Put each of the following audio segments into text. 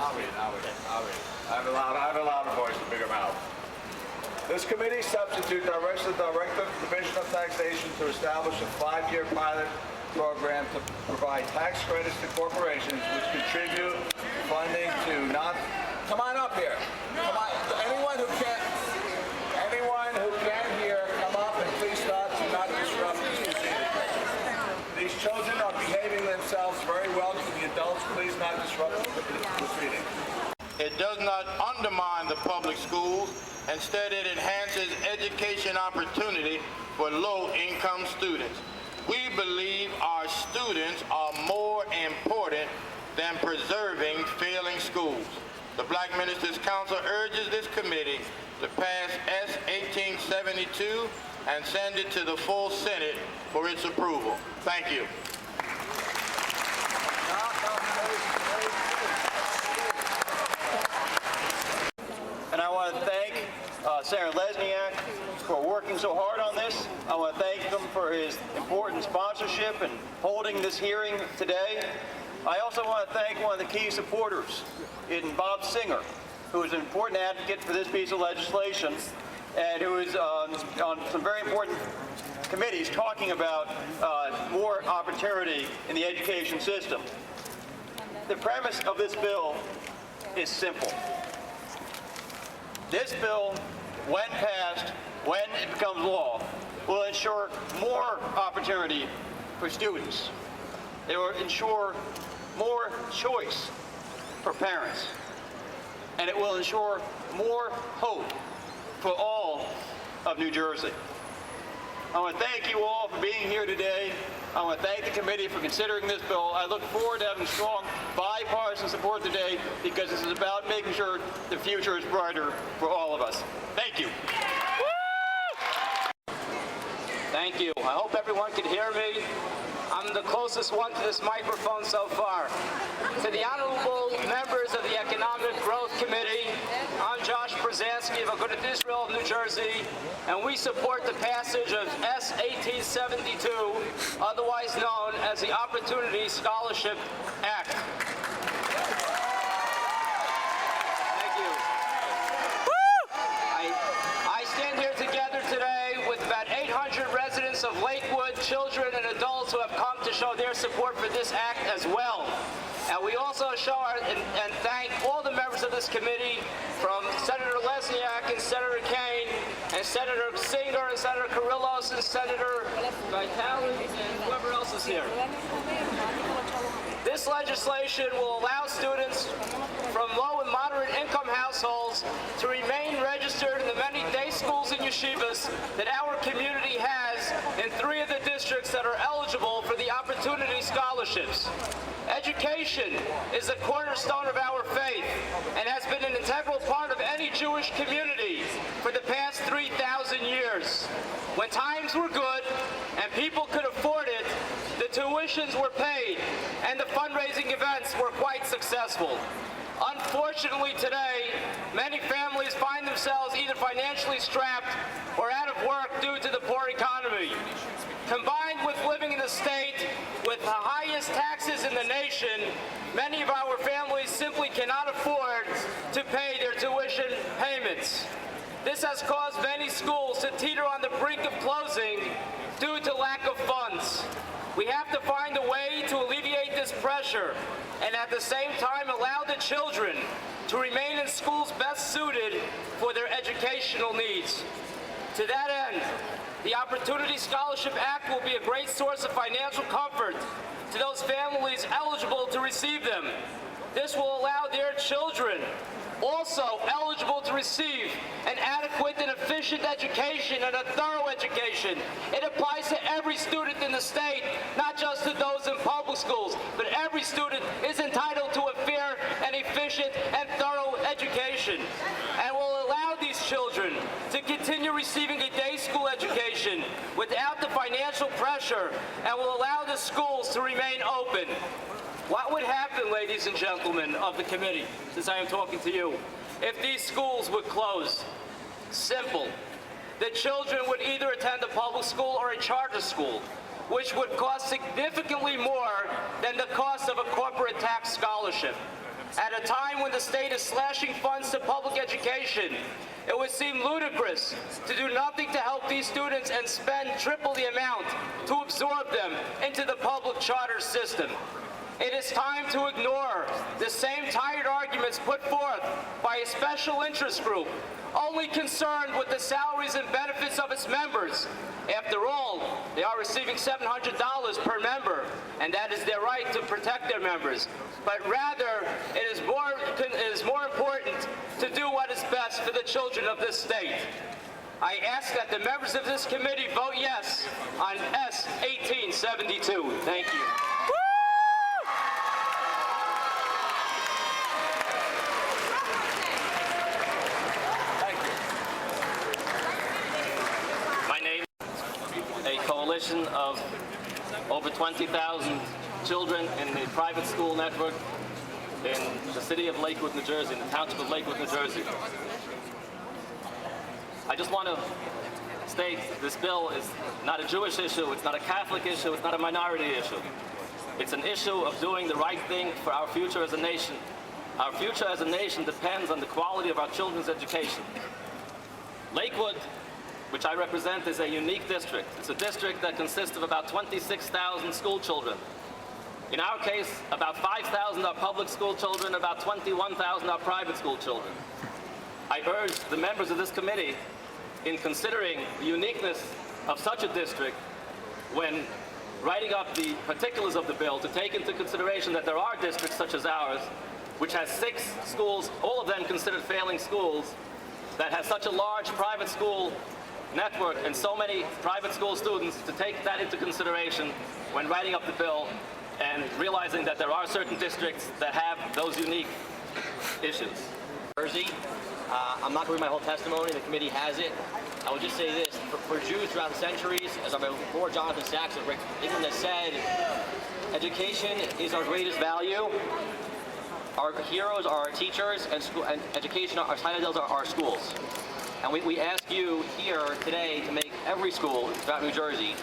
I'll read. I have a louder voice, a bigger mouth. This committee substitute directs the Director of the Division of Taxation to establish a 5-year pilot program to provide tax credits to corporations which contribute funding to not. Come on up here. Come on. Anyone who can't hear, come up and please start to not disrupt this proceeding. These children are behaving themselves very well. To the adults, please not disrupt the proceeding. It does not undermine the public schools. Instead, it enhances education opportunity for low-income students. We believe our students are more important than preserving failing schools. The Black Ministers Council urges this committee to pass S. 1872 and send it to the full Senate for its approval. Thank you. And I want to thank Senator Lesniak for working so hard on this. I want to thank him for his important sponsorship and holding this hearing today. I also want to thank one of the key supporters in Bob Singer, who is an important advocate for this piece of legislation and who is on some very important committees talking about more opportunity in the education system. The premise of this bill is simple. This bill, when passed, when it becomes law, will ensure more opportunity for students. It will ensure more choice for parents. And it will ensure more hope for all of New Jersey. I want to thank you all for being here today. I want to thank the committee for considering this bill. I look forward to having strong bipartisan support today because this is about making sure the future is brighter for all of us. Thank you. Thank you. I hope everyone can hear me. I'm the closest one to this microphone so far. To the honorable members of the Economic Growth Committee, I'm Josh Pruzansky of Advocacy, Israel, New Jersey, and we support the passage of S. 1872, otherwise known as the Opportunity Scholarship Act. Thank you. I stand here together today with about 800 residents of Lakewood, children and adults who have come to show their support for this act as well. And we also show and thank all the members of this committee, from Senator Lesniak and Senator Kane, and Senator Singer and Senator Carrillos and Senator Vitale and whoever else is here. This legislation will allow students from low and moderate income households to remain registered in the many day schools and yeshivas that our community has in 3 of the districts that are eligible for the Opportunity Scholarships. Education is the cornerstone of our faith and has been an integral part of any Jewish community for the past 3,000 years. When times were good and people could afford it, the tuitions were paid and the fundraising events were quite successful. Unfortunately today, many families find themselves either financially strapped or out of work due to the poor economy. Combined with living in a state with the highest taxes in the nation, many of our families simply cannot afford to pay their tuition payments. This has caused many schools to teeter on the brink of closing due to lack of funds. We have to find a way to alleviate this pressure and at the same time allow the children to remain in schools best suited for their educational needs. To that end, the Opportunity Scholarship Act will be a great source of financial comfort to those families eligible to receive them. This will allow their children also eligible to receive an adequate and efficient education and a thorough education. It applies to every student in the state, not just to those in public schools, but every student is entitled to a fair and efficient and thorough education, and will allow these children to continue receiving a day school education without the financial pressure, and will allow the schools to remain open. What would happen, ladies and gentlemen of the committee, since I am talking to you, if these schools would close? Simple. The children would either attend a public school or a charter school, which would cost significantly more than the cost of a corporate tax scholarship. At a time when the state is slashing funds to public education, it would seem ludicrous to do nothing to help these students and spend triple the amount to absorb them into the public charter system. It is time to ignore the same tired arguments put forth by a special interest group only concerned with the salaries and benefits of its members. After all, they are receiving $700 per member, and that is their right to protect their members. But rather, it is more important to do what is best for the children of this state. I ask that the members of this committee vote yes on S 1872. Thank you. A coalition of over 20,000 children in the private school network in the city of Lakewood, New Jersey, in the township of Lakewood, New Jersey. I just want to state this bill is not a Jewish issue, it's not a Catholic issue, it's not a minority issue. It's an issue of doing the right thing for our future as a nation. Our future as a nation depends on the quality of our children's education. Lakewood, which I represent, is a unique district. It's a district that consists of about 26,000 school children. In our case, about 5,000 are public school children, about 21,000 are private school children. I urge the members of this committee, in considering the uniqueness of such a district, when writing up the particulars of the bill, to take into consideration that there are districts such as ours, which has 6 schools, all of them considered failing schools, that has such a large private school network and so many private school students, to take that into consideration when writing up the bill and realizing that there are certain districts that have those unique issues. Jersey. I'm not going to read my whole testimony. The committee has it. I would just say this. For Jews throughout the centuries, as our Lord Jonathan Sacks of England has said, education is our greatest value. Our heroes are our teachers, and education, our citadels are our schools. And we ask you here today to make every school throughout New Jersey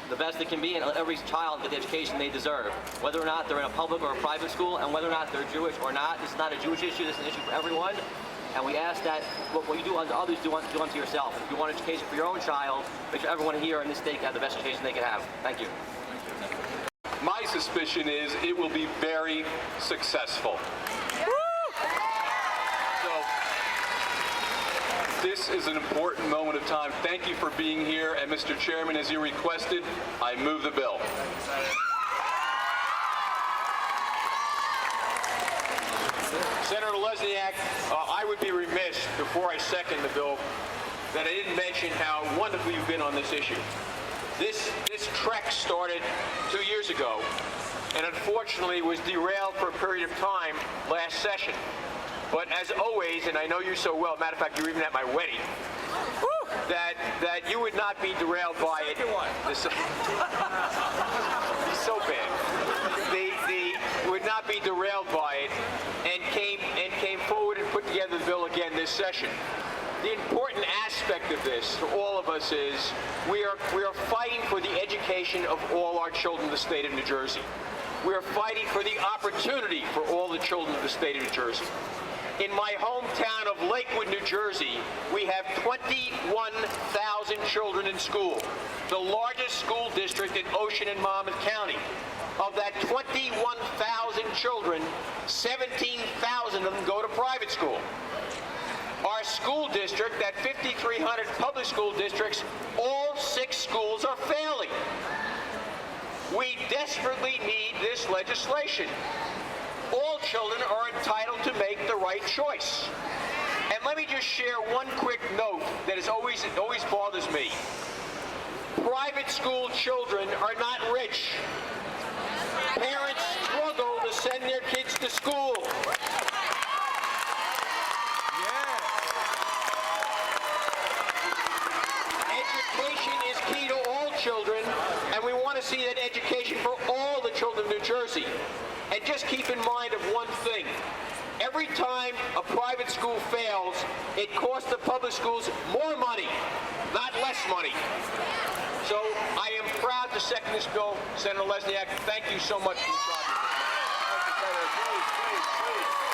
the best it can be, and let every child get the education they deserve, whether or not they're in a public or a private school, and whether or not they're Jewish or not. This is not a Jewish issue, this is an issue for everyone. And we ask that what you do unto others, do unto yourself. If you want education for your own child, make sure everyone here in this state can have the best education they can have. Thank you. My suspicion is it will be very successful. This is an important moment of time. Thank you for being here, and Mr. Chairman, as you requested, I move the bill. Senator Lesniak, I would be remiss before I second the bill that I didn't mention how wonderful you've been on this issue. This trek started 2 years ago and unfortunately was derailed for a period of time last session. But as always, and I know you so well, matter of fact, you were even at my wedding, that you would not be derailed by it. He's so bad. Would not be derailed by it, and came forward and put together the bill again this session. The important aspect of this to all of us is we are fighting for the education of all our children in the state of New Jersey. We are fighting for the opportunity for all the children of the state of New Jersey. In my hometown of Lakewood, New Jersey, we have 21,000 children in school, the largest school district in Ocean and Monmouth County. Of that 21,000 children, 17,000 of them go to private school. Our school district, that 5,300 public school districts, all 6 schools are failing. We desperately need this legislation. All children are entitled to make the right choice. And let me just share one quick note that always bothers me. Private school children are not rich. Parents struggle to send their kids to school. Education is key to all children, and we want to see that education for all the children of New Jersey. And just keep in mind of one thing. Every time a private school fails, it costs the public schools more money, not less money. So I am proud to second this bill. Senator Lesniak, thank you so much for your time. please.